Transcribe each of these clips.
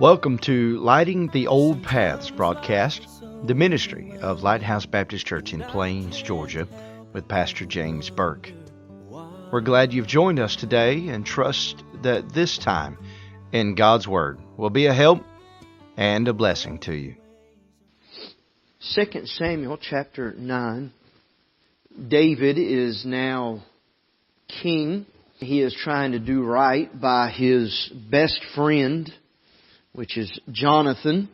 Welcome to Lighting the Old Paths broadcast, the ministry of Lighthouse Baptist Church in Plains, Georgia, with Pastor James Burke. We're glad you've joined us today and trust that this time in God's Word will be a help and a blessing to you. 2 Samuel chapter 9. David is now king. He is trying to do right by his best friend, which is Jonathan.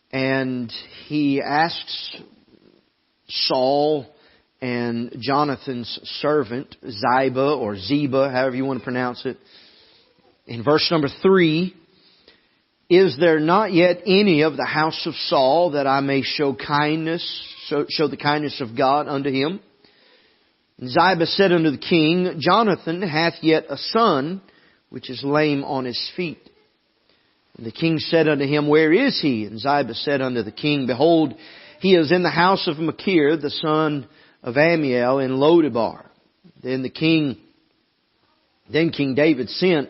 And he asks Saul and Jonathan's servant, Ziba or Zeba, however you want to pronounce it, in verse number 3, "Is there not yet any of the house of Saul that I may show the kindness of God unto him?" And Ziba said unto the king, "Jonathan hath yet a son, which is lame on his feet." And the king said unto him, "Where is he?" And Ziba said unto the king, "Behold, he is in the house of Machir, the son of Ammiel, in Lodebar." Then King David sent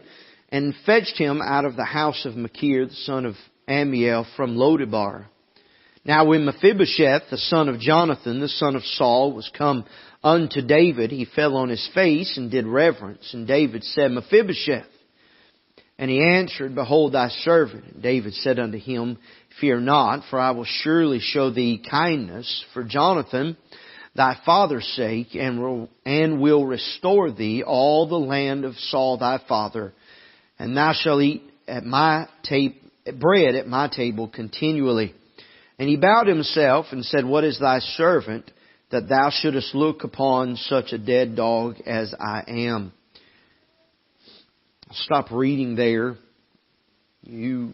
and fetched him out of the house of Machir, the son of Ammiel, from Lodebar. Now when Mephibosheth, the son of Jonathan, the son of Saul, was come unto David, he fell on his face and did reverence. And David said, "Mephibosheth." And he answered, "Behold thy servant." And David said unto him, "Fear not, for I will surely show thee kindness for Jonathan, thy father's sake, and will restore thee all the land of Saul thy father. And thou shalt eat bread at my table continually." And he bowed himself and said, "What is thy servant, that thou shouldest look upon such a dead dog as I am?" I'll stop reading there. You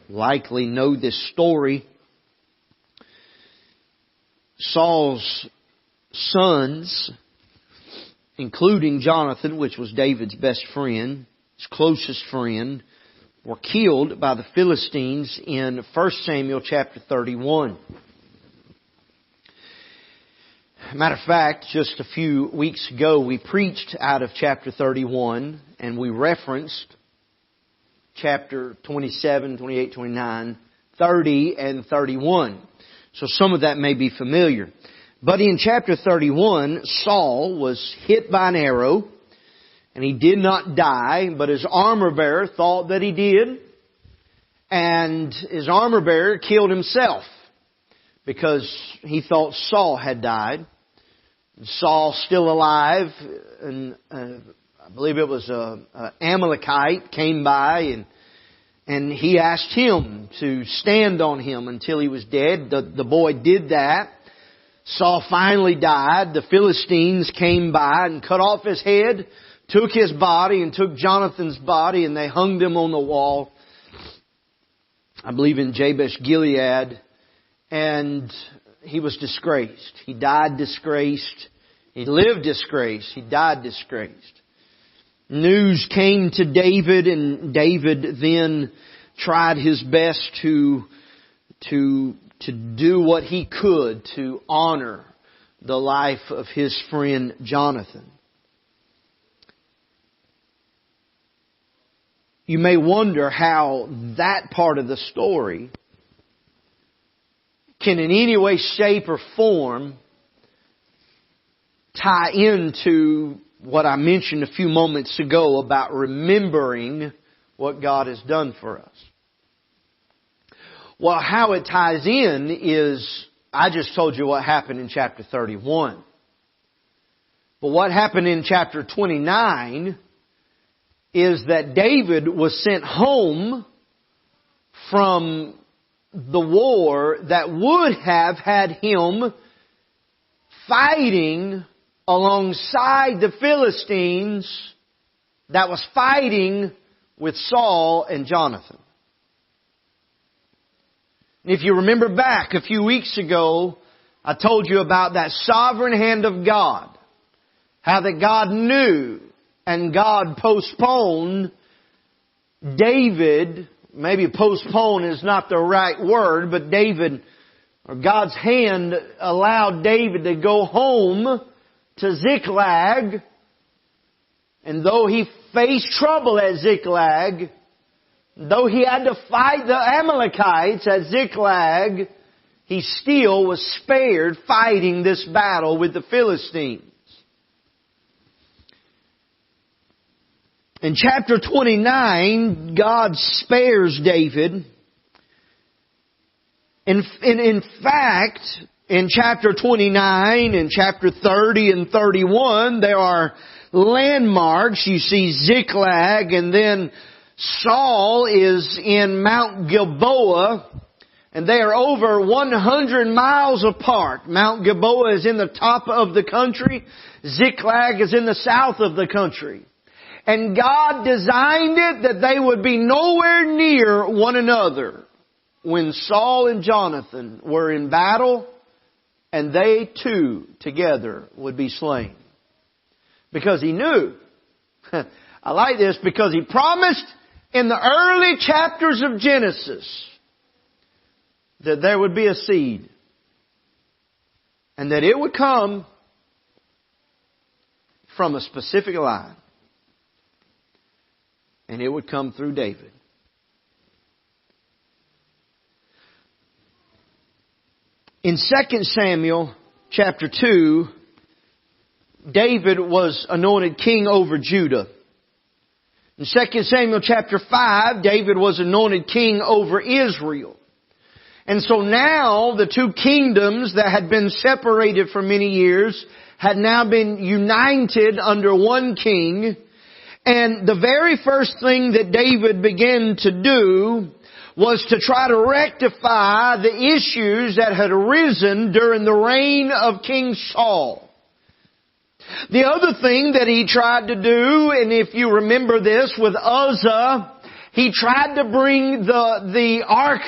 likely know this story. Saul's sons, including Jonathan, which was David's best friend, his closest friend, were killed by the Philistines in 1 Samuel chapter 31. Matter of fact, just a few weeks ago we preached out of chapter 31 and we referenced chapter 27, 28, 29, 30, and 31. So some of that may be familiar. But in chapter 31, Saul was hit by an arrow and he did not die, but his armor bearer thought that he did. And his armor bearer killed himself because he thought Saul had died. Saul still alive, and I believe it was an Amalekite came by and he asked him to stand on him until he was dead. The boy did that. Saul finally died. The Philistines came by and cut off his head, took his body and took Jonathan's body, and they hung them on the wall, I believe in Jabesh Gilead, and he was disgraced. He died disgraced. He lived disgraced. He died disgraced. News came to David, and David then tried his best to do what he could to honor the life of his friend Jonathan. You may wonder how that part of the story can in any way, shape, or form tie into what I mentioned a few moments ago about remembering what God has done for us. Well, how it ties in is, I just told you what happened in chapter 31. But what happened in chapter 29 is that David was sent home from the war that would have had him fighting alongside the Philistines that was fighting with Saul and Jonathan. And if you remember back a few weeks ago, I told you about that sovereign hand of God. How that God knew and God postponed David. Maybe postpone is not the right word, but God's hand allowed David to go home to Ziklag. And though he faced trouble at Ziklag, Though he had to fight the Amalekites at Ziklag, he still was spared fighting this battle with the Philistines. In chapter 29, God spares David. In fact, in chapter 29 and chapter 30 and 31, there are landmarks. You see Ziklag, and then Saul is in Mount Gilboa, and they are over 100 miles apart. Mount Gilboa is in the top of the country. Ziklag is in the south of the country. And God designed it that they would be nowhere near one another when Saul and Jonathan were in battle, and they too together would be slain. Because He knew. I like this, because He promised in the early chapters of Genesis that there would be a seed, and that it would come from a specific line. And it would come through David. In 2 Samuel chapter 2, David was anointed king over Judah. In 2 Samuel chapter 5, David was anointed king over Israel. And so now the two kingdoms that had been separated for many years had now been united under one king. And the very first thing that David began to do was to try to rectify the issues that had arisen during the reign of King Saul. The other thing that he tried to do, and if you remember this with Uzzah, he tried to bring the ark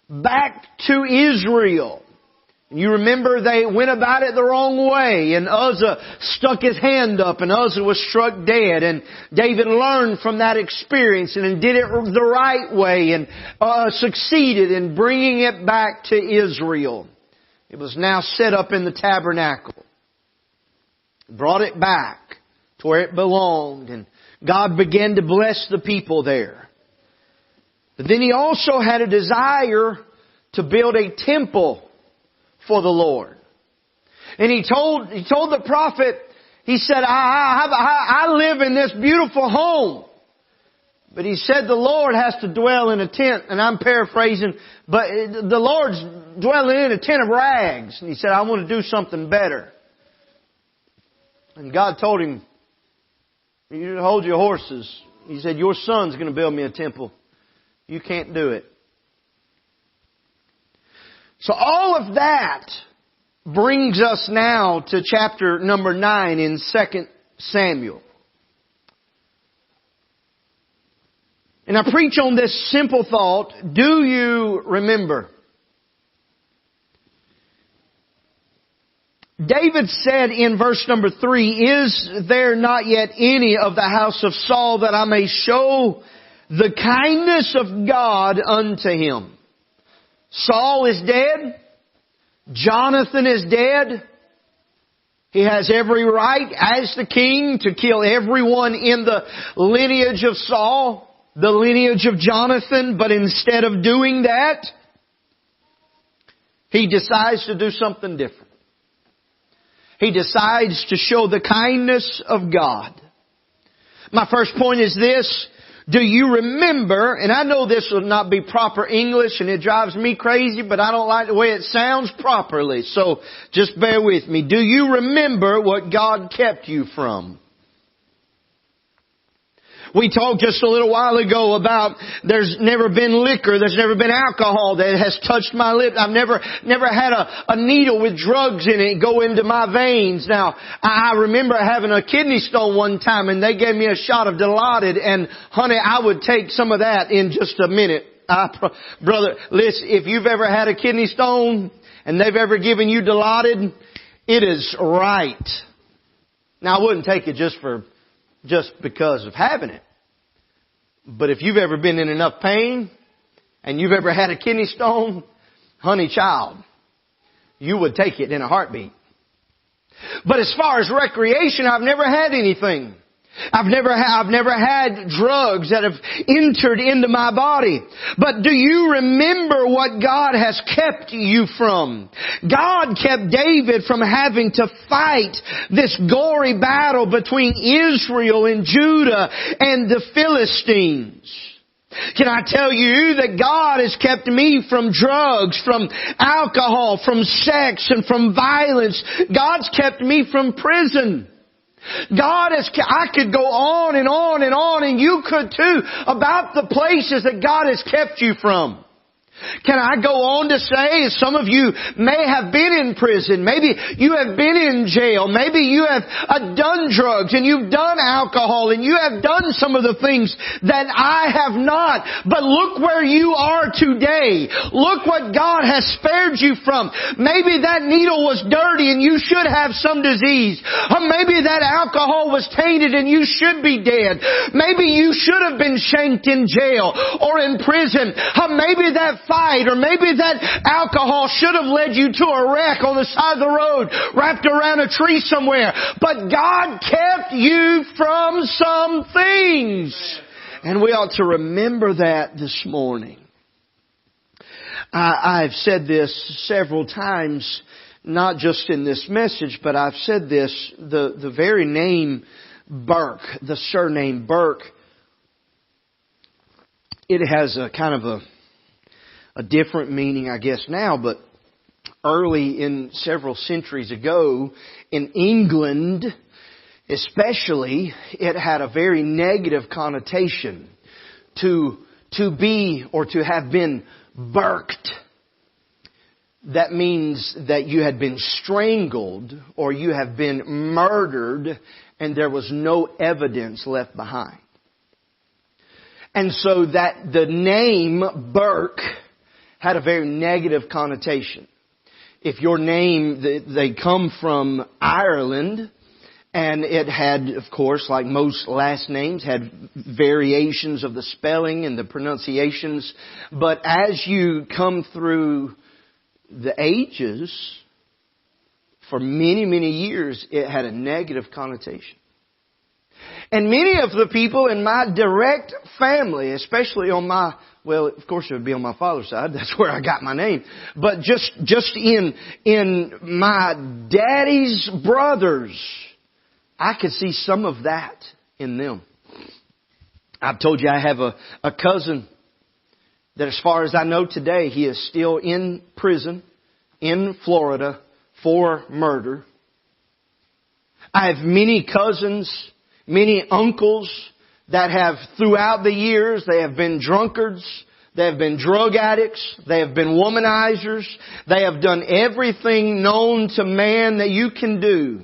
back to Israel. You remember they went about it the wrong way, and Uzzah stuck his hand up, and Uzzah was struck dead. And David learned from that experience and did it the right way and succeeded in bringing it back to Israel. It was now set up in the tabernacle. Brought it back to where it belonged, and God began to bless the people there. But then He also had a desire to build a temple for the Lord. And he told the prophet, he said, I live in this beautiful home. But he said the Lord has to dwell in a tent, and I'm paraphrasing, but the Lord's dwelling in a tent of rags. And he said, I want to do something better. And God told him, you hold your horses. He said, your son's going to build me a temple. You can't do it. So all of that brings us now to chapter number 9 in 2 Samuel. And I preach on this simple thought, do you remember? David said in verse number 3, is there not yet any of the house of Saul that I may show the kindness of God unto him? Saul is dead. Jonathan is dead. He has every right as the king to kill everyone in the lineage of Saul, the lineage of Jonathan. But instead of doing that, he decides to do something different. He decides to show the kindness of God. My first point is this. Do you remember, and I know this will not be proper English and it drives me crazy, but I don't like the way it sounds properly. So just bear with me. Do you remember what God kept you from? We talked just a little while ago about there's never been liquor, there's never been alcohol that has touched my lips. I've never had a needle with drugs in it go into my veins. Now, I remember having a kidney stone one time and they gave me a shot of Dilaudid, and honey, I would take some of that in just a minute. Brother, listen, if you've ever had a kidney stone and they've ever given you Dilaudid, it is right. Now, I wouldn't take it just because of having it. But if you've ever been in enough pain and you've ever had a kidney stone, honey child, you would take it in a heartbeat. But as far as recreation, I've never had anything. I've never had drugs that have entered into my body. But do you remember what God has kept you from? God kept David from having to fight this gory battle between Israel and Judah and the Philistines. Can I tell you that God has kept me from drugs, from alcohol, from sex, and from violence? God's kept me from prison. I could go on and on and on, and you could too, about the places that God has kept you from. Can I go on to say, some of you may have been in prison. Maybe you have been in jail. Maybe you have done drugs and you've done alcohol and you have done some of the things that I have not. But look where you are today. Look what God has spared you from. Maybe that needle was dirty and you should have some disease. Or maybe that alcohol was tainted and you should be dead. Maybe you should have been shanked in jail or in prison. Or maybe that fight, or maybe that alcohol should have led you to a wreck on the side of the road, wrapped around a tree somewhere. But God kept you from some things. And we ought to remember that this morning. I've said this several times, not just in this message, but I've said this, the very name Burke, the surname Burke, it has a kind of a different meaning, I guess, now, but early in several centuries ago, in England especially, it had a very negative connotation to be or to have been burked. That means that you had been strangled or you have been murdered and there was no evidence left behind. And so that the name Burke had a very negative connotation. If your name, they come from Ireland, and it had, of course, like most last names, had variations of the spelling and the pronunciations. But as you come through the ages, for many, many years, it had a negative connotation. And many of the people in my direct family, especially on my, well, of course it would be on my father's side. That's where I got my name. But just in my daddy's brothers, I could see some of that in them. I've told you I have a cousin that, as far as I know today, he is still in prison in Florida for murder. I have many cousins, many uncles that have, throughout the years, they have been drunkards, they have been drug addicts, they have been womanizers, they have done everything known to man that you can do.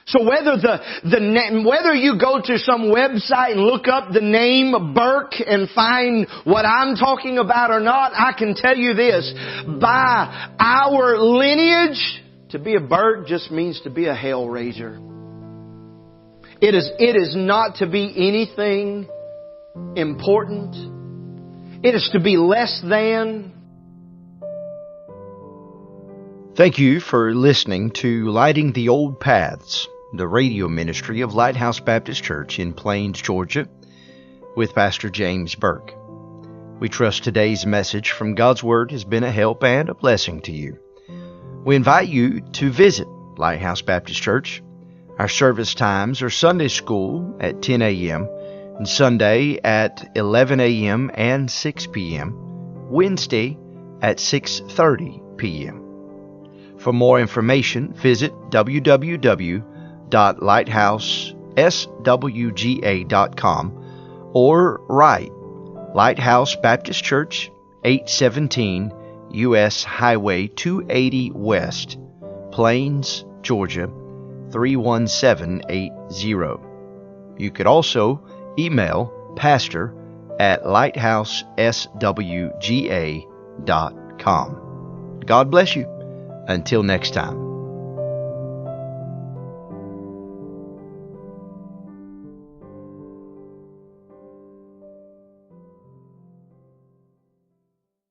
So whether you go to some website and look up the name Burke and find what I'm talking about or not, I can tell you this: by our lineage, to be a Burke just means to be a hellraiser. It is not to be anything important. It is to be less than. Thank you for listening to Lighting the Old Paths, the radio ministry of Lighthouse Baptist Church in Plains, Georgia, with Pastor James Burke. We trust today's message from God's Word has been a help and a blessing to you. We invite you to visit Lighthouse Baptist Church. Our service times are Sunday school at 10 a.m., and Sunday at 11 a.m. and 6 p.m., Wednesday at 6:30 p.m. For more information, visit www.lighthouseswga.com or write Lighthouse Baptist Church, 817 U.S. Highway 280 West, Plains, Georgia, 31780. You could also email pastor@lighthouseswga.com. God bless you. Until next time.